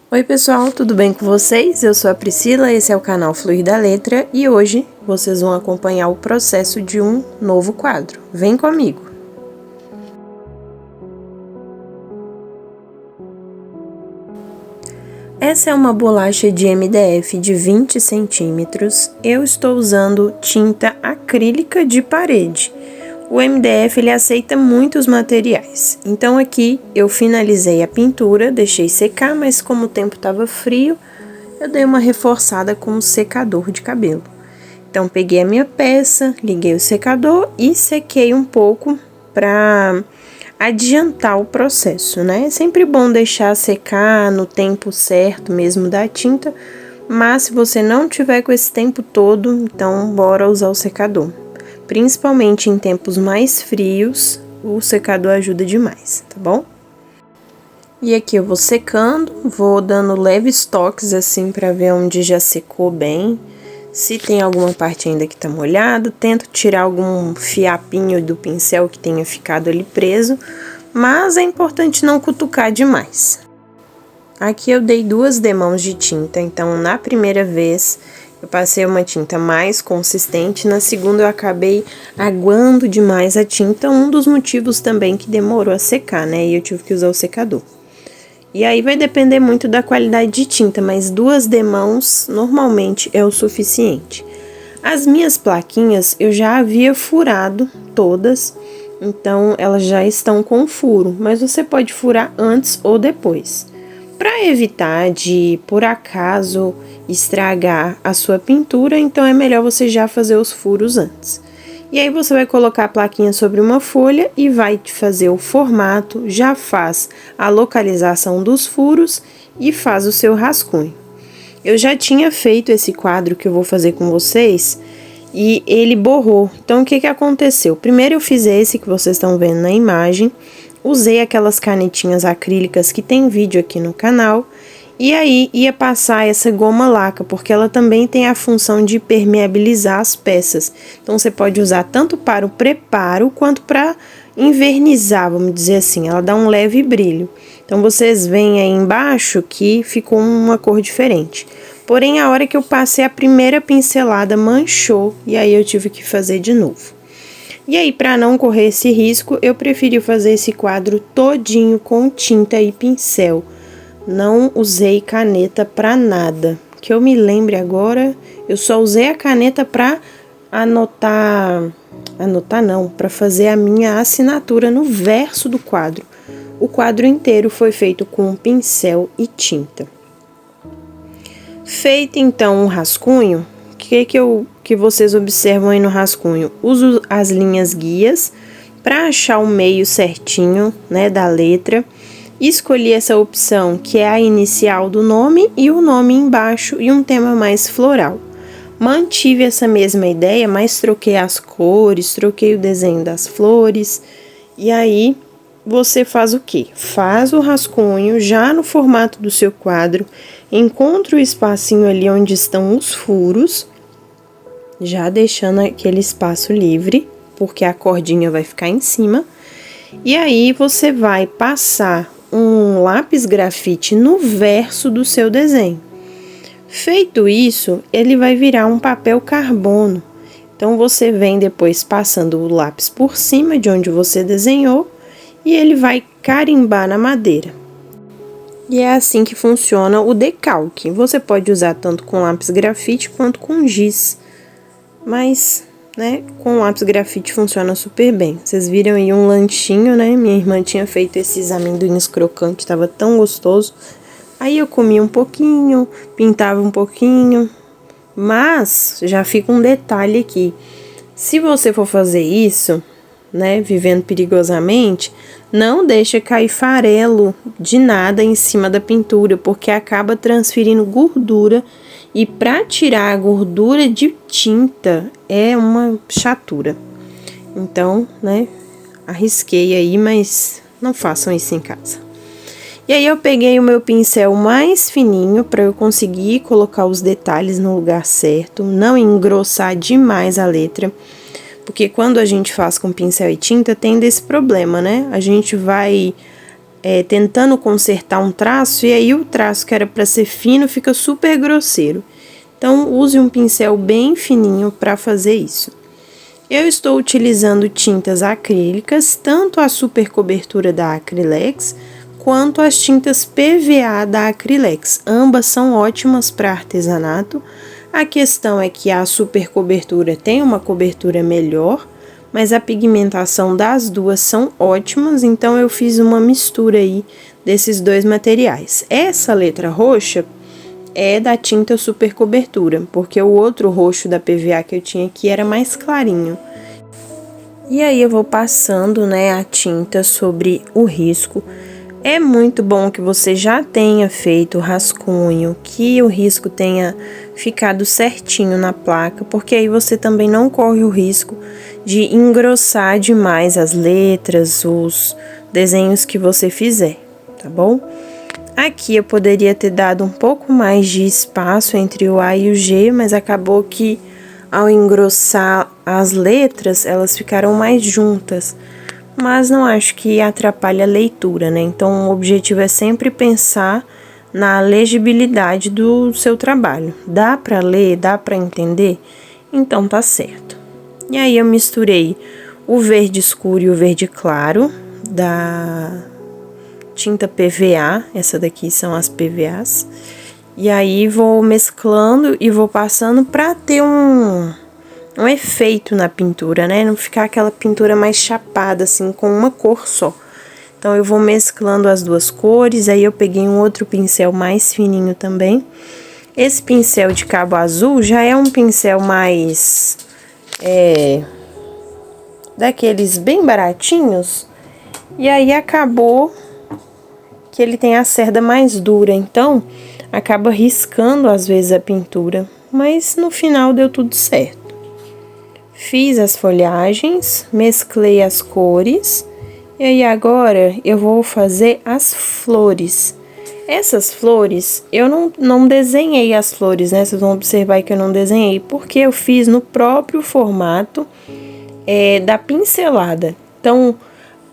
Oi pessoal, tudo bem com vocês? Eu sou a Priscila, esse é o canal Fluir da Letra e hoje vocês vão acompanhar o processo de um novo quadro. Vem comigo! Essa é uma bolacha de MDF de 20 centímetros. Eu estou usando tinta acrílica de parede. O MDF ele aceita muitos materiais, então aqui eu finalizei a pintura, deixei secar, mas como o tempo estava frio, eu dei uma reforçada com um secador de cabelo. Então peguei a minha peça, liguei o secador e sequei um pouco para adiantar o processo, né? É sempre bom deixar secar no tempo certo mesmo da tinta, mas se você não tiver com esse tempo todo, então bora usar o secador. Principalmente em tempos mais frios, o secador ajuda demais, tá bom? E aqui eu vou secando, vou dando leves toques assim pra ver onde já secou bem. Se tem alguma parte ainda que tá molhada, tento tirar algum fiapinho do pincel que tenha ficado ali preso, mas é importante não cutucar demais. Aqui eu dei 2 demãos de tinta, então na primeira vez eu passei uma tinta mais consistente, na segunda eu acabei aguando demais a tinta, um dos motivos também que demorou a secar, né, e eu tive que usar o secador. E aí vai depender muito da qualidade de tinta, mas 2 demãos normalmente é o suficiente. As minhas plaquinhas eu já havia furado todas, então elas já estão com furo, mas você pode furar antes ou depois. Para evitar de, por acaso, estragar a sua pintura, então é melhor você já fazer os furos antes. E aí você vai colocar a plaquinha sobre uma folha e vai fazer o formato, já faz a localização dos furos e faz o seu rascunho. Eu já tinha feito esse quadro que eu vou fazer com vocês e ele borrou. Então, o que aconteceu? Primeiro eu fiz esse que vocês estão vendo na imagem, usei aquelas canetinhas acrílicas que tem vídeo aqui no canal, e aí ia passar essa goma laca, porque ela também tem a função de permeabilizar as peças. Então, você pode usar tanto para o preparo, quanto para envernizar, vamos dizer assim, ela dá um leve brilho. Então, vocês veem aí embaixo que ficou uma cor diferente. Porém, a hora que eu passei a primeira pincelada, manchou, e aí eu tive que fazer de novo. E aí, para não correr esse risco, eu preferi fazer esse quadro todinho com tinta e pincel. Não usei caneta para nada. Que eu me lembre agora, eu só usei a caneta para anotar não, para fazer a minha assinatura no verso do quadro. O quadro inteiro foi feito com pincel e tinta. Feito então o rascunho, o que vocês observam aí no rascunho? Uso as linhas guias para achar o meio certinho, né, da letra. Escolhi essa opção que é a inicial do nome e o nome embaixo e um tema mais floral. Mantive essa mesma ideia, mas troquei as cores, troquei o desenho das flores. E aí, você faz o quê? Faz o rascunho já no formato do seu quadro, encontra o espacinho ali onde estão os furos, já deixando aquele espaço livre, porque a cordinha vai ficar em cima. E aí, você vai passar um lápis grafite no verso do seu desenho. Feito isso, ele vai virar um papel carbono. Então, você vem depois passando o lápis por cima de onde você desenhou e ele vai carimbar na madeira. E é assim que funciona o decalque. Você pode usar tanto com lápis grafite quanto com giz, mas, né, com lápis grafite funciona super bem. Vocês viram aí um lanchinho, né? Minha irmã tinha feito esses amendoins crocantes, estava tão gostoso. Aí eu comia um pouquinho, pintava um pouquinho, mas já fica um detalhe aqui. Se você for fazer isso, né, vivendo perigosamente, não deixa cair farelo de nada em cima da pintura, porque acaba transferindo gordura. E para tirar a gordura de tinta é uma chatura. Então, né, arrisquei aí, mas não façam isso em casa. E aí eu peguei o meu pincel mais fininho para eu conseguir colocar os detalhes no lugar certo, não engrossar demais a letra, porque quando a gente faz com pincel e tinta tem desse problema, né? A gente vai tentando consertar um traço, e aí o traço que era para ser fino fica super grosseiro. Então, use um pincel bem fininho para fazer isso. Eu estou utilizando tintas acrílicas, tanto a super cobertura da Acrylex, quanto as tintas PVA da Acrylex. Ambas são ótimas para artesanato. A questão é que a super cobertura tem uma cobertura melhor, mas a pigmentação das duas são ótimas, então eu fiz uma mistura aí desses dois materiais. Essa letra roxa é da tinta super cobertura, porque o outro roxo da PVA que eu tinha aqui era mais clarinho. E aí eu vou passando, né, a tinta sobre o risco. É muito bom que você já tenha feito o rascunho, que o risco tenha ficado certinho na placa, porque aí você também não corre o risco de engrossar demais as letras, os desenhos que você fizer, tá bom? Aqui eu poderia ter dado um pouco mais de espaço entre o A e o G, mas acabou que ao engrossar as letras, elas ficaram mais juntas. Mas não acho que atrapalhe a leitura, né? Então, o objetivo é sempre pensar na legibilidade do seu trabalho. Dá para ler, dá para entender? Então, tá certo. E aí, eu misturei o verde escuro e o verde claro da tinta PVA. Essa daqui são as PVAs. E aí, vou mesclando e vou passando para ter um efeito na pintura, né? Não ficar aquela pintura mais chapada, assim, com uma cor só. Então, eu vou mesclando as duas cores, aí eu peguei um outro pincel mais fininho também. Esse pincel de cabo azul já é um pincel mais... daqueles bem baratinhos. E aí, acabou que ele tem a cerda mais dura, então, acaba riscando, às vezes, a pintura. Mas, no final, deu tudo certo. Fiz as folhagens, mesclei as cores, e aí agora eu vou fazer as flores. Essas flores, eu não desenhei as flores, né? Vocês vão observar que eu não desenhei, porque eu fiz no próprio formato da pincelada. Então,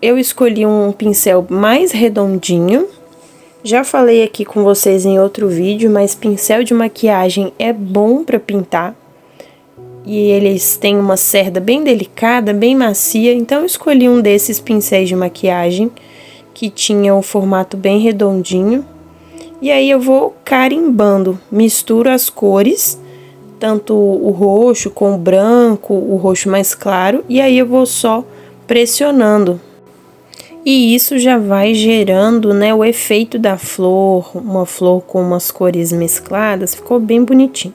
eu escolhi um pincel mais redondinho. Já falei aqui com vocês em outro vídeo, mas pincel de maquiagem é bom para pintar. E eles têm uma cerda bem delicada, bem macia, então eu escolhi um desses pincéis de maquiagem que tinha o formato bem redondinho. E aí eu vou carimbando, misturo as cores, tanto o roxo com o branco, o roxo mais claro, e aí eu vou só pressionando. E isso já vai gerando, né, o efeito da flor, uma flor com umas cores mescladas, ficou bem bonitinho.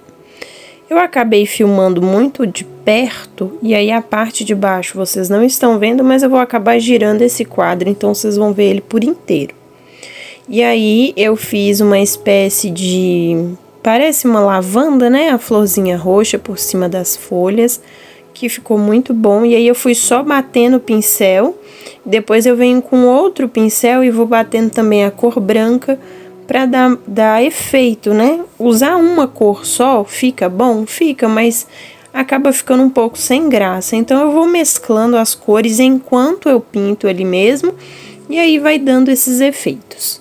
Eu acabei filmando muito de perto, e aí a parte de baixo vocês não estão vendo, mas eu vou acabar girando esse quadro, então vocês vão ver ele por inteiro. E aí eu fiz uma espécie de... parece uma lavanda, né? A florzinha roxa por cima das folhas, que ficou muito bom. E aí eu fui só batendo o pincel, depois eu venho com outro pincel e vou batendo também a cor branca, para dar efeito, né? Usar uma cor só fica bom? Fica, mas acaba ficando um pouco sem graça. Então, eu vou mesclando as cores enquanto eu pinto ele mesmo, e aí vai dando esses efeitos.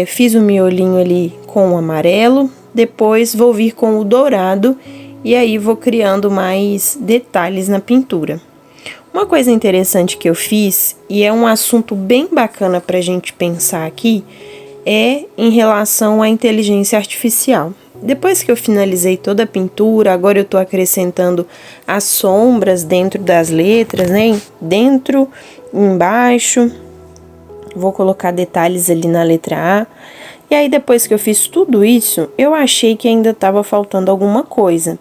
Fiz o miolinho ali com o amarelo, depois vou vir com o dourado, e aí vou criando mais detalhes na pintura. Uma coisa interessante que eu fiz, e é um assunto bem bacana pra gente pensar aqui, em relação à inteligência artificial. Depois que eu finalizei toda a pintura, agora eu tô acrescentando as sombras dentro das letras, né? Dentro, embaixo. Vou colocar detalhes ali na letra A. E aí, depois que eu fiz tudo isso, eu achei que ainda tava faltando alguma coisa.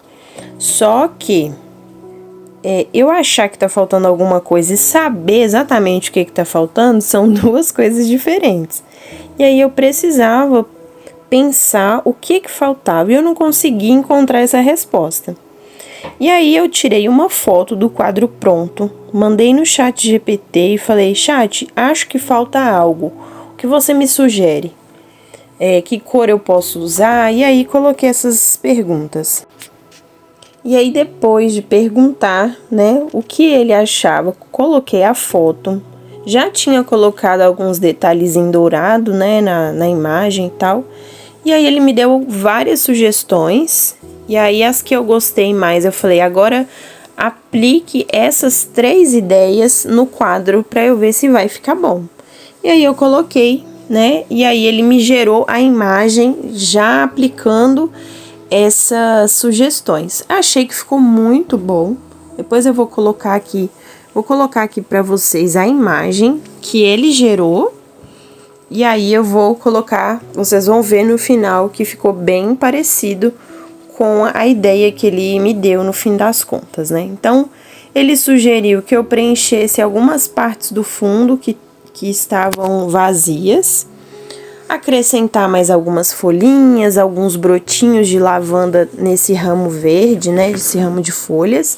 Só que eu achar que tá faltando alguma coisa e saber exatamente o que tá faltando são duas coisas diferentes. E aí eu precisava pensar o que faltava e eu não consegui encontrar essa resposta. E aí eu tirei uma foto do quadro pronto, mandei no chat GPT e falei: chat, acho que falta algo, o que você me sugere? Que cor eu posso usar? E aí coloquei essas perguntas. E aí depois de perguntar, né, o que ele achava, coloquei a foto, Já tinha colocado alguns detalhes em dourado, né, na imagem e tal. E aí ele me deu várias sugestões. E aí as que eu gostei mais, eu falei, agora aplique essas 3 ideias no quadro para eu ver se vai ficar bom. E aí eu coloquei, né? E aí ele me gerou a imagem já aplicando essas sugestões. Achei que ficou muito bom. Depois eu vou colocar aqui para vocês a imagem que ele gerou. E aí eu vou colocar, vocês vão ver no final que ficou bem parecido com a ideia que ele me deu no fim das contas, né? Então, ele sugeriu que eu preenchesse algumas partes do fundo que estavam vazias, acrescentar mais algumas folhinhas, alguns brotinhos de lavanda nesse ramo verde, né? Esse ramo de folhas.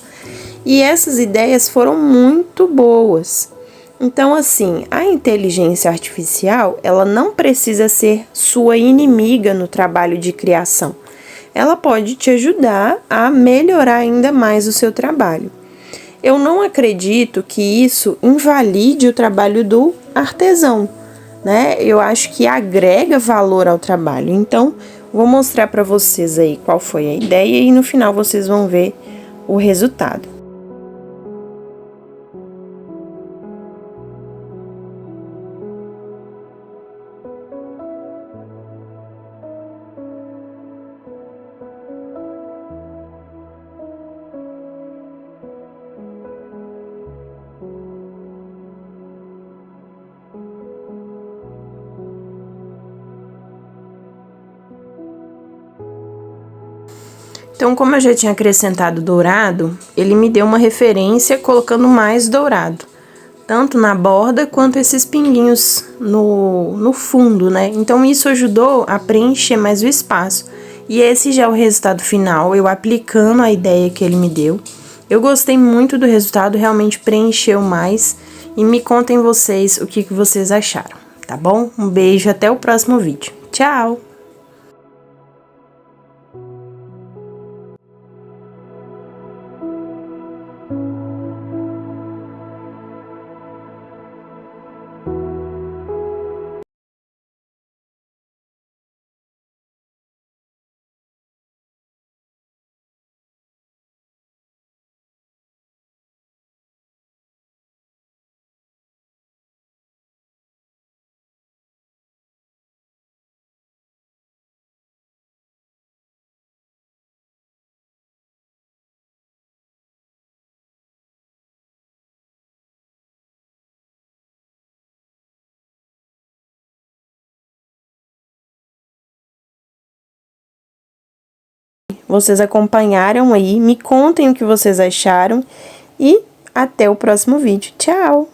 E essas ideias foram muito boas. Então, assim, a inteligência artificial, ela não precisa ser sua inimiga no trabalho de criação. Ela pode te ajudar a melhorar ainda mais o seu trabalho. Eu não acredito que isso invalide o trabalho do artesão, né? Eu acho que agrega valor ao trabalho. Então, vou mostrar para vocês aí qual foi a ideia e no final vocês vão ver o resultado. Então, como eu já tinha acrescentado dourado, ele me deu uma referência colocando mais dourado, tanto na borda quanto esses pinguinhos no fundo, né? Então, isso ajudou a preencher mais o espaço. E esse já é o resultado final, eu aplicando a ideia que ele me deu. Eu gostei muito do resultado, realmente preencheu mais. E me contem vocês o que vocês acharam, tá bom? Um beijo, até o próximo vídeo. Tchau! Vocês acompanharam aí, me contem o que vocês acharam e até o próximo vídeo. Tchau!